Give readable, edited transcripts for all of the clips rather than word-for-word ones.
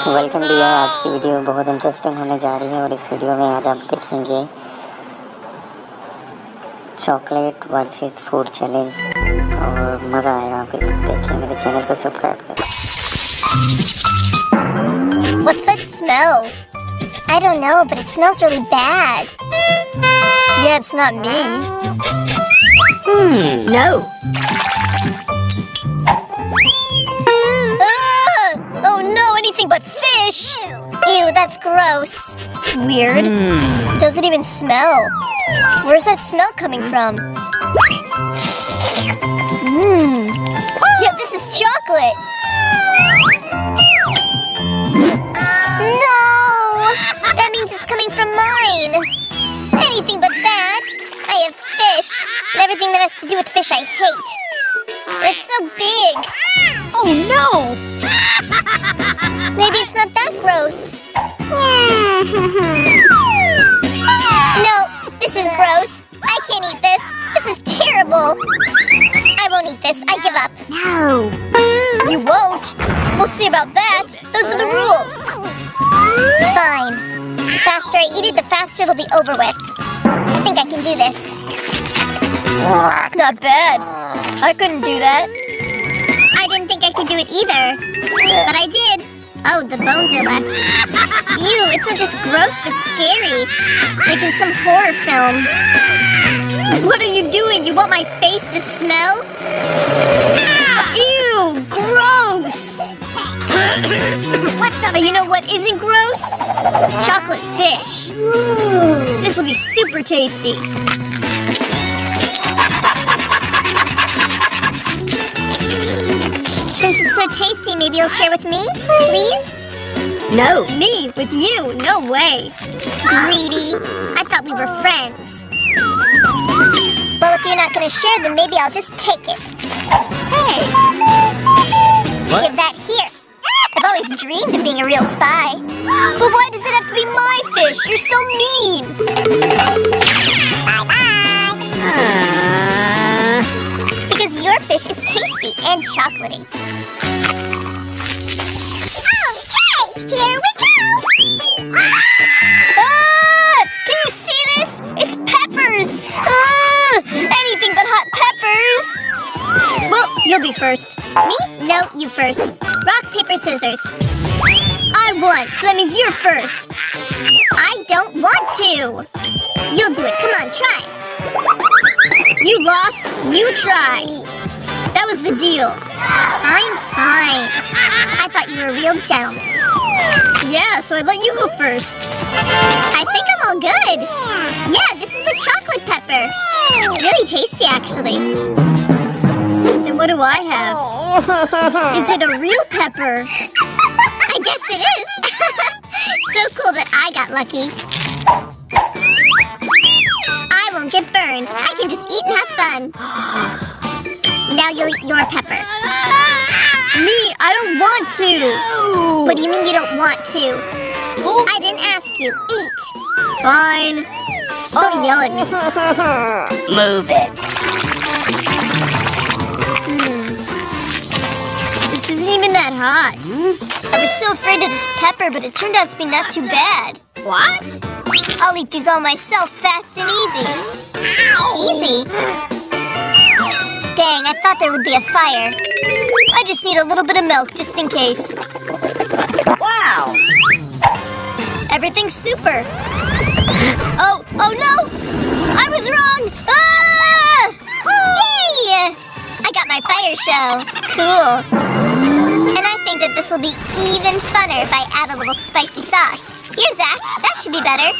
Welcome dear. آج کی video بہت انٹرسٹنگ ہونے جا رہی ہے اور اس ویڈیو میں آج آپ دیکھیں گے چاکلیٹ ورسز فوڈ چیلنج اور مزہ آئے گا. آپ دیکھیں, میرے چینل کو سبسکرائب کریں. What's that smell? I don't know, but it smells really bad. Yeah, it's not me. No. Oh no, anything but fish! Ew, that's gross. Weird. It doesn't even smell. Where's that smell coming from? Yeah, this is chocolate. No! That means it's coming from mine. Anything but that. I have fish. And everything that has to do with fish I hate. It's so big. Oh no! Maybe it's not that gross. No, this is gross. I can't eat this. This is terrible. I won't eat this. I give up. No. You won't? We'll see about that. Those are the rules. Fine. The faster I eat it, the faster it'll be over with. I think I can do this. Not bad. I couldn't do that. I didn't think I could do it either. But I did. Oh, the bones are left. Ew, it's not just gross but scary. Like in some horror film. What are you doing? You want my face to smell? Ew, gross. What the? You know what isn't gross? Chocolate fish. This will be super tasty. Since it's so tasty, maybe you'll share with me, please? No. Me? With you? No way. Greedy. I thought we were friends. Well, if you're not going to share, then maybe I'll just take it. Hey. What? Give that here. I've always dreamed of being a real spy. But why does it have to be my fish? You're so mean. Bye-bye. Because your fish is tasty and chocolatey. Okay, here we go. Can you see this? It's peppers. Anything but hot peppers. Well, you'll be first. Me? No, you first. Rock, paper, scissors. I won, so that means you're first. I don't want to. You'll do it. Come on, try. You lost. You try. That was the deal. Fine, fine. I thought you were a real gentleman. Yeah, so I let you go first. I think I'm all good. Yeah, this is a chocolate pepper. Really tasty, actually. Then what do I have? Is it a real pepper? I guess it is. So cool that I got lucky. I won't get burned. I can just eat and have fun. Now you'll eat your pepper. Me, I don't want to. What do you mean you don't want to? I didn't ask you. Eat. Fine. Just don't yell at me. Move it. This isn't even that hot. I was so afraid of this pepper, but it turned out to be not too bad. What? I'll eat these all myself, fast and easy. Easy? Dang, I thought there would be a fire. I just need a little bit of milk, just in case. Wow. Everything's super. Oh no! I was wrong! Ah! Yay! I got my fire shell. Cool. And I think that this will be even funner if I add a little spicy sauce. Here, Zach. That should be better.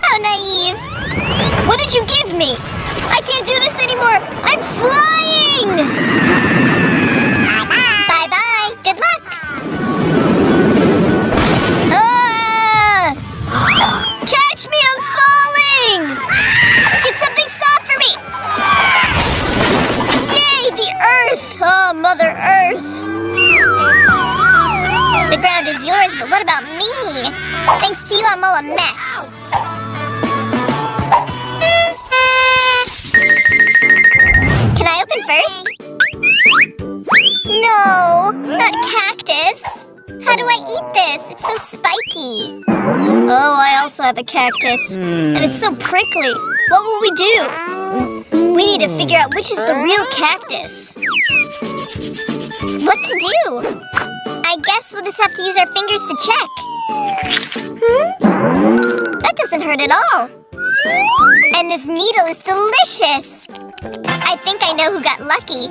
How naive. What did you give me? I can't do this anymore. I'm flying! Bye-bye. Bye-bye. Good luck. Catch me, I'm falling! Get something soft for me! Yay, the earth! Oh, Mother Earth. The ground is yours, but what about me? Thanks to you, I'm all a mess. Can I open first? No, not cat. cactus? How do I eat this? It's so spiky. Oh, I also have a cactus. And it's so prickly. What will we do? We need to figure out which is the real cactus. What to do? I guess we'll just have to use our fingers to check. That doesn't hurt at all. And this needle is delicious. I think I know who got lucky.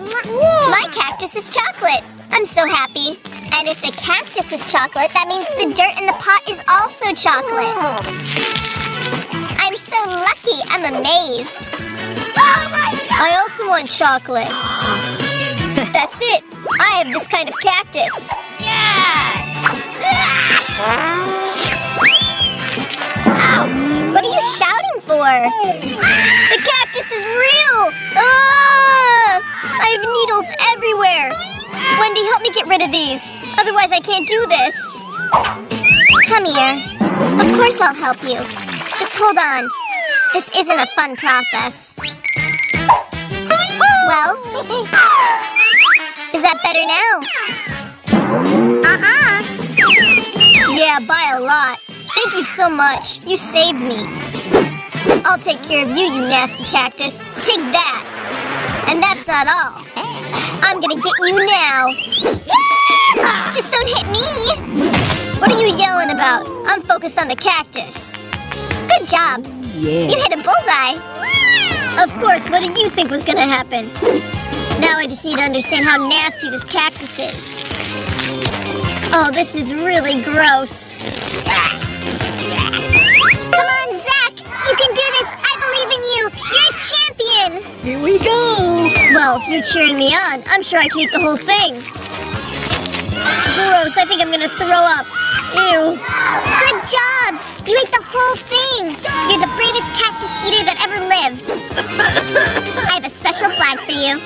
My cactus is chocolate. I'm so happy. And if the cactus is chocolate, that means the dirt in the pot is also chocolate. I'm so lucky. I'm amazed. I also want chocolate. That's it. I have this kind of cactus. What are you shouting for? The cactus is real! Ah! I have needles everywhere! Wendy, help me get rid of these. Otherwise, I can't do this. Come here. Of course I'll help you. Just hold on. This isn't a fun process. Well, is that better now? Yeah, by a lot. Thank you so much. You saved me. I'll take care of you, you nasty cactus. Take that. And that's not all. I'm gonna get you now. Just don't hit me. What are you yelling about? I'm focused on the cactus. Good job. Yeah. You hit a bullseye. Of course, what did you think was gonna happen? Now I just need to understand how nasty this cactus is. Oh, this is really gross. Come on, Zach! You can do this! I believe in you! You're a champion! Here we go. Well, if you're cheering me on, I'm sure I can eat the whole thing. Gross, I think I'm gonna throw up. Ew. Good job! You ate the whole thing! You're the bravest cactus eater that ever lived. I have a special flag for you.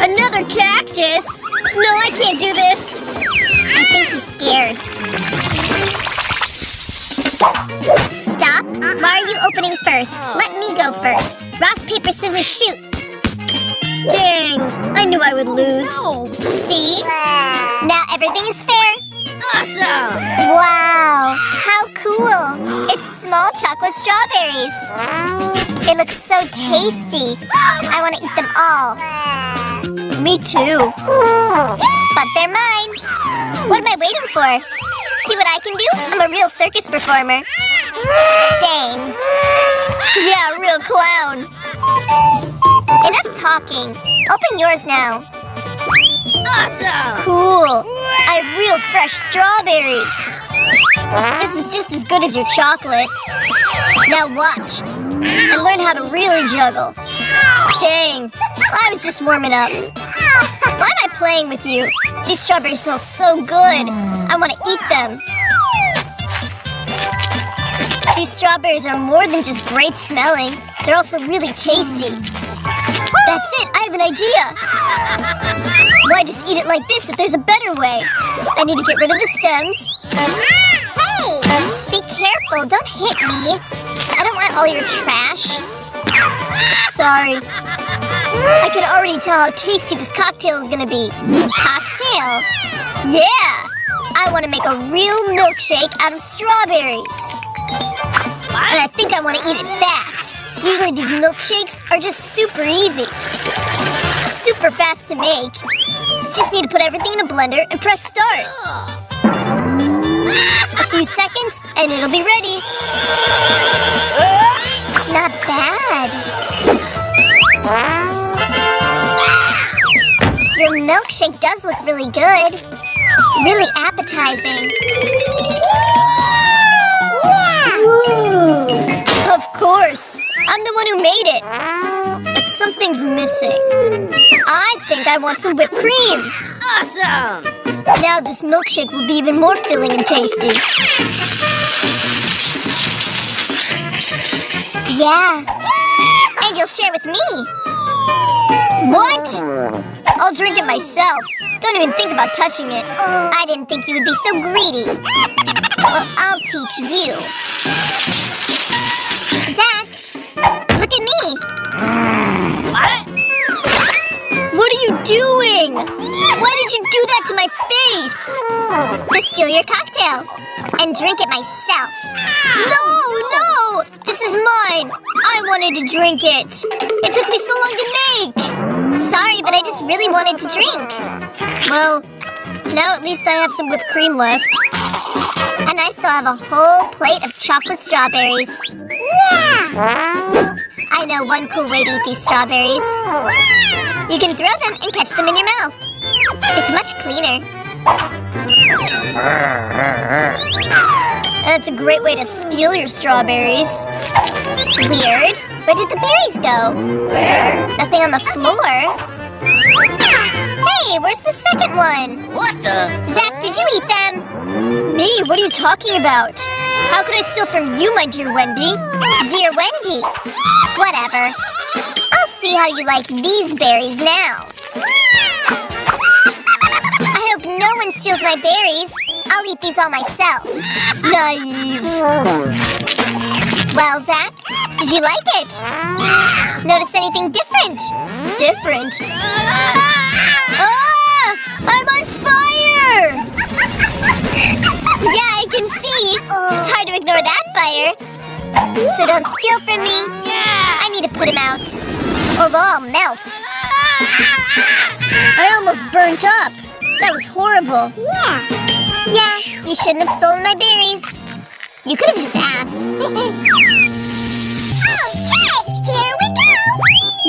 Another cactus? No, I can't do this. I think he's scared. Stop. Why are you opening first? Let me go first. Rock, paper, scissors, shoot. Dang, I knew I would lose. See? Now everything is fair. Awesome. Wow, how cool. It's small chocolate strawberries. It looks so tasty. I want to eat them all. Me too. But they're mine. What am I waiting for? See what I can do? I'm a real circus performer. Dang. Yeah, real clown. Enough talking. Open yours now. Awesome. Cool. I have real fresh strawberries. This is just as good as your chocolate. Now watch. And learn how to really juggle. Dang. I was just warming up. Why am I playing with you? These strawberries smell so good. I want to eat them. These strawberries are more than just great smelling. They're also really tasty. That's it. I have an idea. Why just eat it like this if there's a better way? I need to get rid of the stems. Hey! Be careful. Don't hit me. I don't want all your trash. Sorry. I can already tell how tasty this cocktail is gonna be. Cocktail? Yeah! I want to make a real milkshake out of strawberries. And I think I want to eat it fast. Usually these milkshakes are just super easy. Super fast to make. Just need to put everything in a blender and press start. A few seconds and it'll be ready. Not bad. Your milkshake does look really good. Really appetizing. Yeah! Of course. I'm the one who made it. But something's missing. I think I want some whipped cream. Awesome. Now this milkshake will be even more filling and tasty. Yeah. And you'll share with me. What? I'll drink it myself. Don't even think about touching it. I didn't think you would be so greedy. Well, I'll teach you. Zach, look at me. What? What are you doing? Why did you do that to my face? To steal your cocktail and drink it myself. No! This is mine. I wanted to drink it. It took me so long to make. Sorry, but I just really wanted to drink. Well, now at least I have some whipped cream left. And I still have a whole plate of chocolate strawberries. Yeah! I know one cool way to eat these strawberries. You can throw them and catch them in your mouth. It's much cleaner. That's a great way to steal your strawberries. Weird. Where did the berries go? Nothing on the floor. Hey, where's the second one? What the? Zach, did you eat them? Me? What are you talking about? How could I steal from you, my dear Wendy? Dear Wendy? Whatever. I'll see how you like these berries now. I hope no one steals my berries. I'll eat these all myself. Naive. Well, Zach, did you like it? Notice anything different? Different? Ah! I'm on fire! Yeah, I can see. It's hard to ignore that fire. So don't steal from me. I need to put him out, or we'll all melt. I almost burnt up. That was horrible. Yeah, you shouldn't have stolen my berries. You could have just asked. Okay, here we go.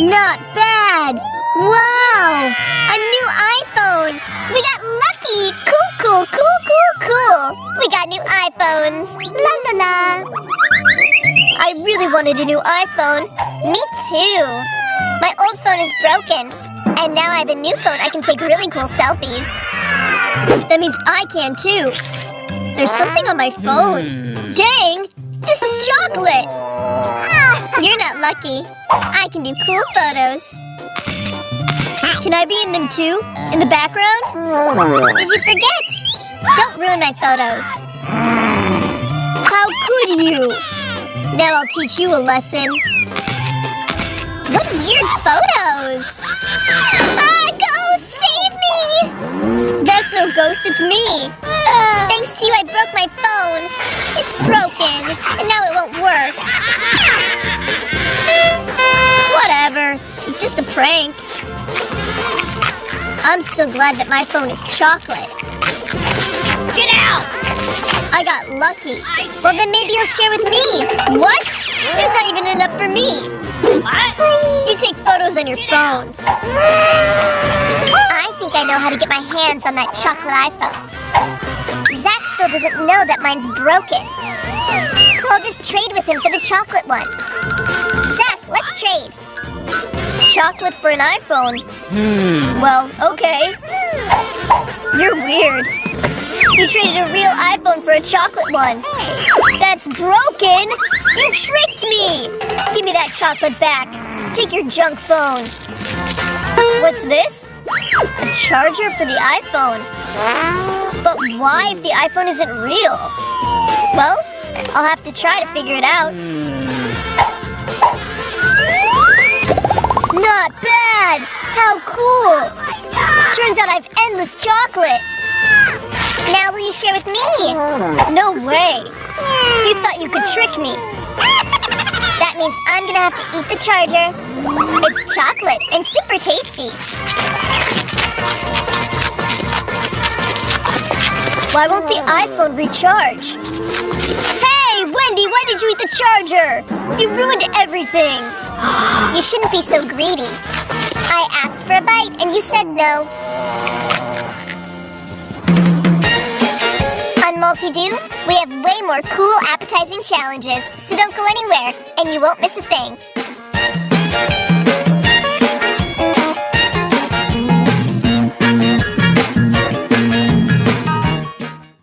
Not bad. Wow, a new iPhone. We got lucky. Cool. We got new iPhones. La la la. I really wanted a new iPhone. Me too. My old phone is broken, and now I have a new phone I can take really cool selfies. That means I can too. There's something on my phone. Dang, this is chocolate. You're not lucky. I can do cool photos. Can I be in them too? In the background? Did you forget? Don't ruin my photos. How could you? Now I'll teach you a lesson. What weird photos! Ah, ghost, save me! That's no ghost, it's me. Thanks to you, I broke my phone. It's broken, and now it won't work. Whatever, it's just a prank. I'm still glad that my phone is chocolate. Get out! I got lucky. Well, then maybe you'll share with me. What? There's not even enough for me. What? You take photos on your phone. I think I know how to get my hands on that chocolate iPhone. Zach still doesn't know that mine's broken. So I'll just trade with him for the chocolate one. Zach, let's trade. Chocolate for an iPhone? Well, okay. You're weird. You traded a real iPhone for a chocolate one. That's broken! You tricked me! Give me that chocolate back. Take your junk phone. What's this? A charger for the iPhone. But why if the iPhone isn't real? Well, I'll have to try to figure it out. Not bad! How cool! Turns out I have endless chocolate. Now will you share with me? No way. You thought you could trick me. That means I'm gonna have to eat the charger. It's chocolate and super tasty. Why won't the iPhone recharge? Hey, Wendy, why did you eat the charger? You ruined everything. You shouldn't be so greedy. I asked for a bite and you said no. On Multi-Do, we have way more cool, appetizing challenges, so don't go anywhere, and you won't miss a thing.